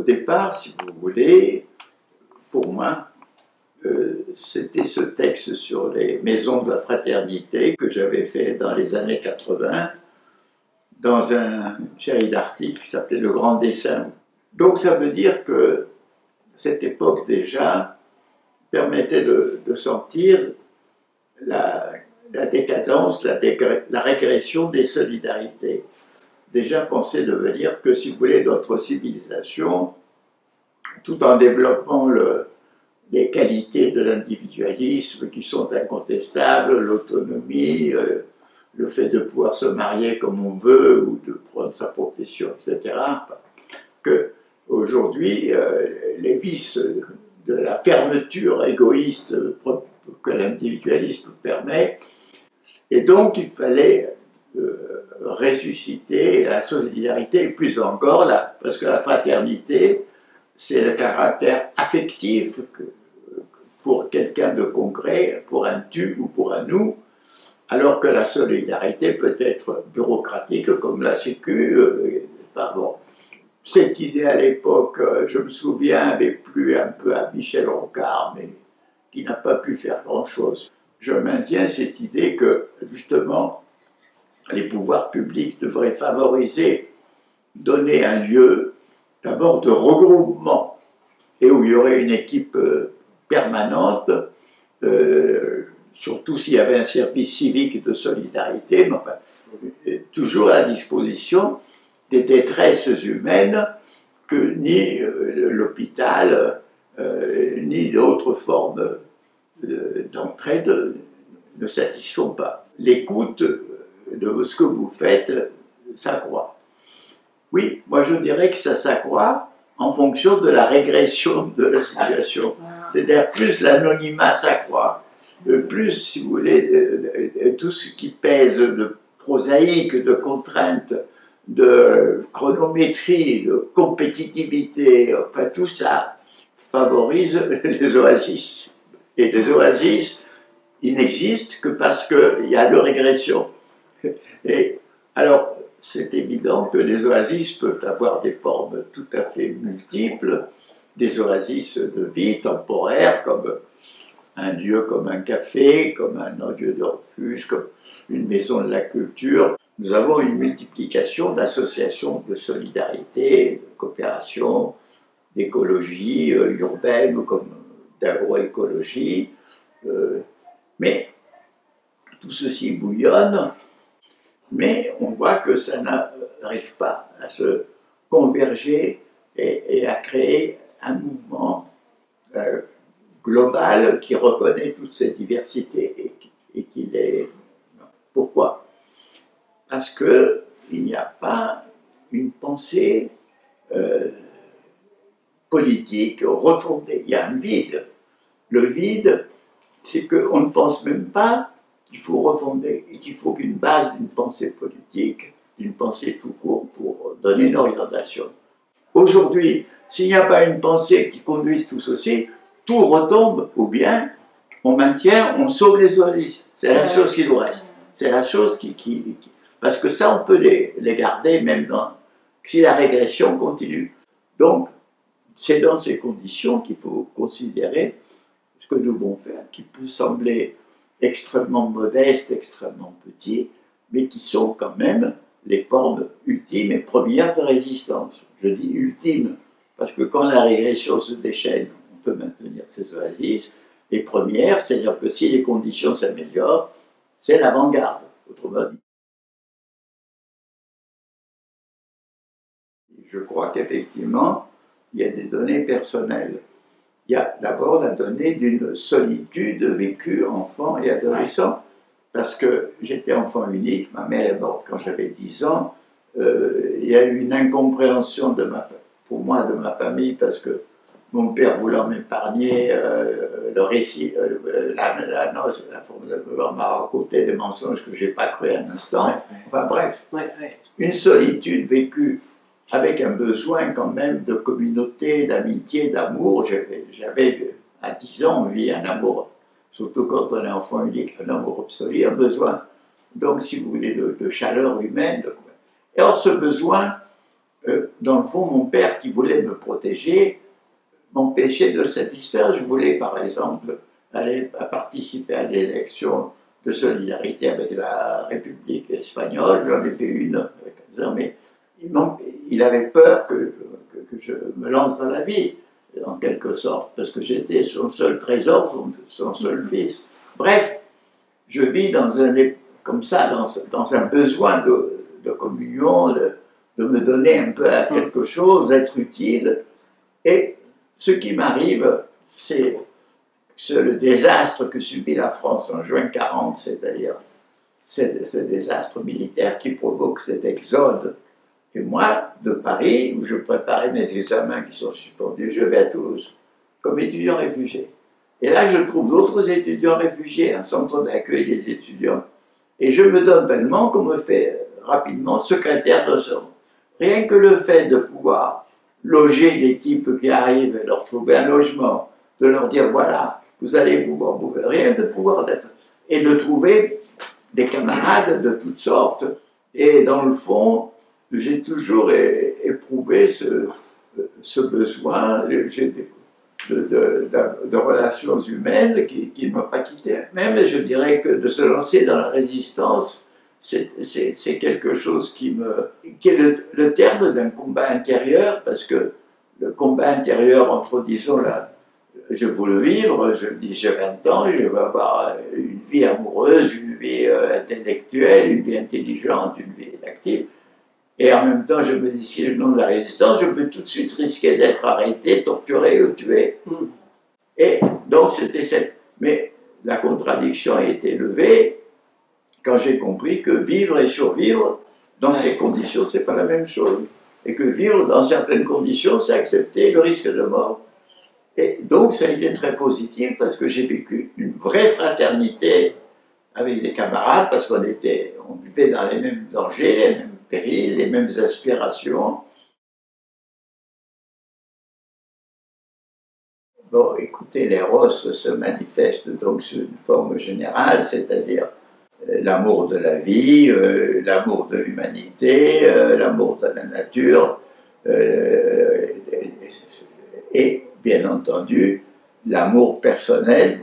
Au départ, si vous voulez, pour moi, c'était ce texte sur les maisons de la fraternité que j'avais fait dans les années 80 dans une série d'articles qui s'appelait Le Grand Dessin. Donc ça veut dire que cette époque déjà permettait de sentir la décadence, la régression des solidarités. Déjà pensé devenir que, si vous voulez, notre civilisation, tout en développant les qualités de l'individualisme qui sont incontestables, l'autonomie, le fait de pouvoir se marier comme on veut ou de prendre sa profession, etc., que aujourd'hui, les vices de la fermeture égoïste que l'individualisme permet, et donc il fallait ressusciter la solidarité, et plus encore, parce que la fraternité, c'est le caractère affectif pour quelqu'un de concret, pour un tu ou pour un nous, alors que la solidarité peut être bureaucratique comme la Sécu. Bon. Cette idée à l'époque, je me souviens, avait plu un peu à Michel Rocard, mais qui n'a pas pu faire grand-chose. Je maintiens cette idée que, justement, les pouvoirs publics devraient favoriser, donner un lieu, d'abord de regroupement, et où il y aurait une équipe permanente, surtout s'il y avait un service civique de solidarité, mais enfin, toujours à la disposition des détresses humaines que ni l'hôpital, ni d'autres formes d'entraide ne satisfont pas. L'écoute de ce que vous faites s'accroît. Oui, moi je dirais que ça s'accroît en fonction de la régression de la situation. C'est-à-dire plus l'anonymat s'accroît, plus, si vous voulez, tout ce qui pèse de prosaïque, de contraintes, de chronométrie, de compétitivité, enfin tout ça favorise les oasis. Et les oasis, ils n'existent que parce qu'il y a leur régression. Et alors, c'est évident que les oasis peuvent avoir des formes tout à fait multiples, des oasis de vie temporaire, comme un lieu comme un café, comme un lieu de refuge, comme une maison de la culture. Nous avons une multiplication d'associations de solidarité, de coopération, d'écologie urbaine comme d'agroécologie, mais tout ceci bouillonne, mais on voit que ça n'arrive pas à se converger et à créer un mouvement global qui reconnaît toutes ces diversités et qui les... Pourquoi ? Parce qu'il n'y a pas une pensée politique refondée. Il y a un vide. Le vide, c'est qu'on ne pense même pas qu'il faut refonder et qu'il faut qu'une base d'une pensée politique, d'une pensée tout court pour donner une orientation. Aujourd'hui, s'il n'y a pas une pensée qui conduise tout ceci, tout retombe, ou bien on maintient, on sauve les oasis. C'est la chose qui nous reste. C'est la chose qui... Parce que ça, on peut les garder même si la régression continue. Donc, c'est dans ces conditions qu'il faut considérer ce que nous devons faire, qui peut sembler extrêmement modeste, extrêmement petit, mais qui sont quand même les formes ultimes et premières de résistance. Je dis ultimes, parce que quand la régression se déchaîne, on peut maintenir ces oasis, et premières, c'est-à-dire que si les conditions s'améliorent, c'est l'avant-garde, autrement dit. Je crois qu'effectivement, il y a des données personnelles. Il y a d'abord la donnée d'une solitude vécue enfant et adolescent, parce que j'étais enfant unique, ma mère est morte quand j'avais 10 ans, il y a eu une incompréhension pour moi de ma famille, parce que mon père voulant m'épargner le récit, la noce, m'a raconté des mensonges que je n'ai pas cru un instant, enfin bref, une solitude vécue avec un besoin quand même de communauté, d'amitié, d'amour. J'avais à 10 ans, on vit un amour, surtout quand on est enfant unique, un amour absolu, un besoin, donc si vous voulez, de chaleur humaine. Et or ce besoin dans le fond, mon père, qui voulait me protéger, m'empêchait de le satisfaire. Je voulais, par exemple, aller participer à des élections de solidarité avec la République espagnole. J'en ai fait une, mais il avait peur que je me lance dans la vie, en quelque sorte, parce que j'étais son seul trésor, son seul fils. Bref, je vis comme ça, dans un besoin de communion, de me donner un peu à quelque chose, d'être utile. Et ce qui m'arrive, c'est le désastre que subit la France en juin 40, c'est-à-dire ce désastre militaire qui provoque cet exode. Et moi, de Paris, où je préparais mes examens qui sont suspendus, je vais à Toulouse, comme étudiant réfugié. Et là, je trouve d'autres étudiants réfugiés, un centre d'accueil des étudiants, et je me donne pleinement qu'on me fait rapidement secrétaire de ce. Rien que le fait de pouvoir loger des types qui arrivent et leur trouver un logement, de leur dire voilà, vous allez pouvoir bouffer, rien de pouvoir d'être. Et de trouver des camarades de toutes sortes. Et dans le fond, j'ai toujours éprouvé ce besoin de relations humaines qui ne m'a pas quitté. Même, je dirais que de se lancer dans la résistance, c'est quelque chose qui est le terme d'un combat intérieur, parce que le combat intérieur entre, disons, là, je veux le vivre, je me dis j'ai 20 ans, je veux avoir une vie amoureuse, une vie intellectuelle, une vie intelligente, une vie active. Et en même temps, je me dis, si je donne la résistance, je peux tout de suite risquer d'être arrêté, torturé ou tué. Et donc, c'était cette. Mais la contradiction a été levée quand j'ai compris que vivre et survivre dans ces conditions, c'est pas la même chose. Et que vivre dans certaines conditions, c'est accepter le risque de mort. Et donc, ça a été très positif parce que j'ai vécu une vraie fraternité avec des camarades, parce qu'on vivait dans les mêmes dangers, les mêmes périls, les mêmes aspirations. Bon, écoutez, l'éros se manifeste donc sous une forme générale, c'est-à-dire l'amour de la vie, l'amour de l'humanité, l'amour de la nature, et bien entendu, l'amour personnel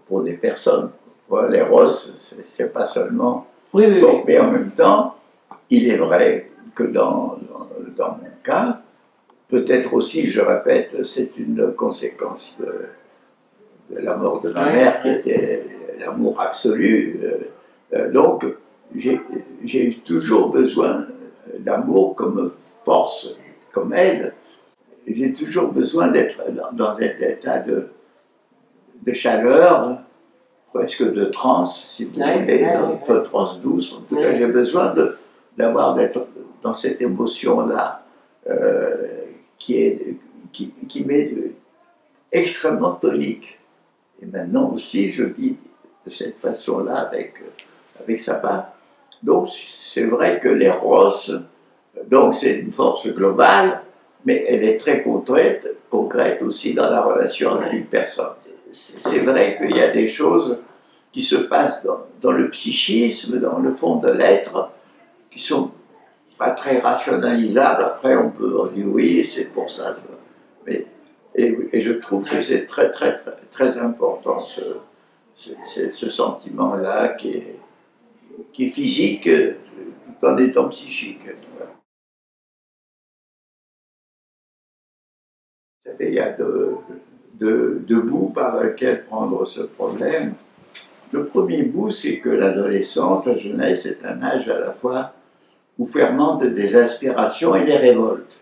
pour des personnes. Voilà, l'éros, c'est pas seulement... Oui, oui, bon, oui. mais en même temps, il est vrai que dans mon cas, peut-être aussi, je répète, c'est une conséquence de la mort de ma mère, qui était l'amour absolu. Donc, j'ai eu toujours besoin d'amour comme force, comme aide. J'ai toujours besoin d'être dans un état de chaleur, presque de transe, si vous voulez, de transe douce. En tout cas, j'ai besoin d'être dans cette émotion-là, qui m'est extrêmement tonique. Et maintenant aussi, je vis de cette façon-là avec Sapa. Donc, c'est vrai que l'éros, donc c'est une force globale, mais elle est très concrète aussi dans la relation avec une personne. C'est vrai qu'il y a des choses qui se passent dans le psychisme, dans le fond de l'être, qui sont pas très rationalisables. Après, on peut dire oui, c'est pour ça. Mais, et je trouve que c'est très, très, très important, ce sentiment-là qui est physique tout en étant psychique. Vous savez, il y a deux bouts par lesquels prendre ce problème. Le premier bout, c'est que l'adolescence, la jeunesse, est un âge à la fois où fermentent des aspirations et des révoltes.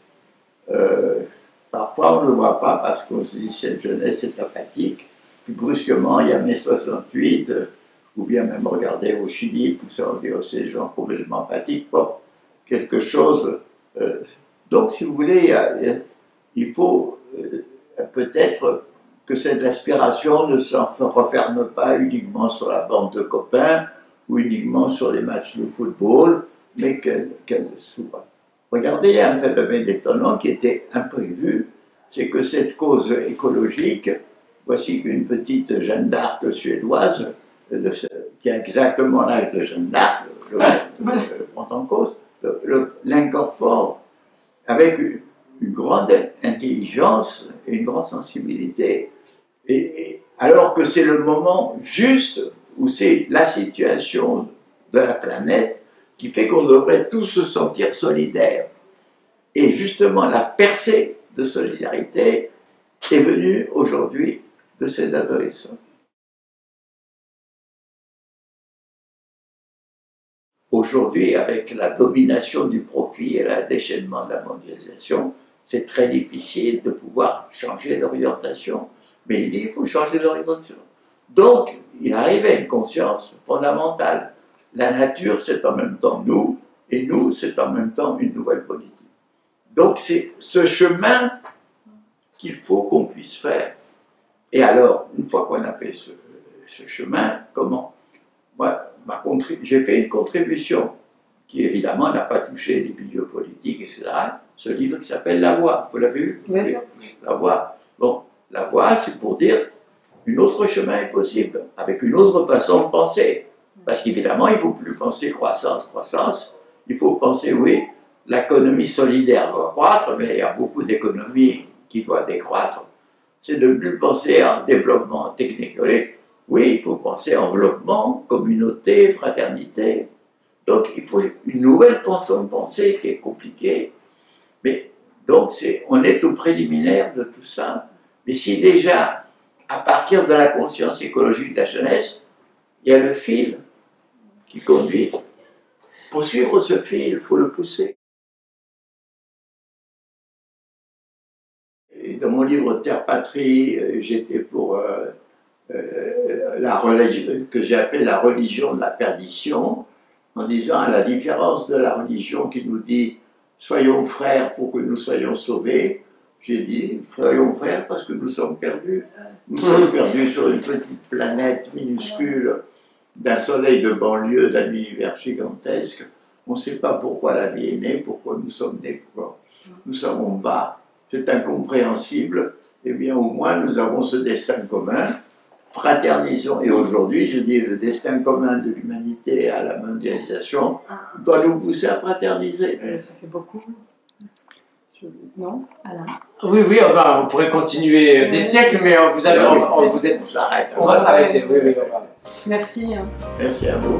Parfois, on ne le voit pas parce qu'on se dit que cette jeunesse est apathique. Puis brusquement, il y a mai 68, ou bien même regarder au Chili, tout ça, on dit, oh, ces gens complètement apathiques. Bon, quelque chose. Donc, si vous voulez, il faut peut-être que cette aspiration ne se referme pas uniquement sur la bande de copains ou uniquement sur les matchs de football, mais qu'elle s'ouvre. Regardez, il y a un phénomène étonnant qui était imprévu, c'est que cette cause écologique, voici qu'une petite Jeanne d'Arc suédoise, qui a exactement l'âge de Jeanne d'Arc, prend en cause, l'incorpore avec une grande intelligence et une grande sensibilité. Et alors que c'est le moment juste où c'est la situation de la planète qui fait qu'on devrait tous se sentir solidaires. Et justement, la percée de solidarité est venue aujourd'hui de ces adolescents. Aujourd'hui, avec la domination du profit et le déchaînement de la mondialisation, c'est très difficile de pouvoir changer d'orientation. Mais il dit qu'il faut changer d'orientation. Donc, il arrive à une conscience fondamentale. La nature, c'est en même temps nous, et nous, c'est en même temps une nouvelle politique. Donc, c'est ce chemin qu'il faut qu'on puisse faire. Et alors, une fois qu'on a fait ce chemin, comment? Moi, j'ai fait une contribution qui, évidemment, n'a pas touché les milieux politiques, etc. Ce livre qui s'appelle La Voix. Vous l'avez vu? Bien sûr. La Voix. Bon, la Voix, c'est pour dire qu'un autre chemin est possible, avec une autre façon de penser. Parce qu'évidemment, il ne faut plus penser croissance. Il faut penser, oui, l'économie solidaire doit croître, mais il y a beaucoup d'économies qui doivent décroître. C'est de ne plus penser en développement technique. Oui, il faut penser en enveloppement, communauté, fraternité. Donc, il faut une nouvelle façon de penser qui est compliquée. Mais donc, on est au préliminaire de tout ça. Mais si déjà, à partir de la conscience écologique de la jeunesse, il y a le fil qui conduit. Pour suivre ce fil, il faut le pousser. Et dans mon livre Terre-Patrie, j'étais pour la religion, que j'ai appelé la religion de la perdition, en disant, à la différence de la religion qui nous dit « soyons frères pour que nous soyons sauvés », j'ai dit « soyons frères parce que nous sommes perdus ». Nous sommes perdus sur une petite planète minuscule, d'un soleil de banlieue, d'un univers gigantesque. On ne sait pas pourquoi la vie est née, pourquoi nous sommes nés, pourquoi nous sommes en bas. C'est incompréhensible. Eh bien, au moins, nous avons ce destin commun. Fraternisons. Et aujourd'hui, je dis, le destin commun de l'humanité à la mondialisation doit nous pousser à fraterniser. Ça fait beaucoup. Non, Alain? Oui, oui, on pourrait continuer des siècles, mais on va s'arrêter. Oui, oui, Merci. Merci à vous.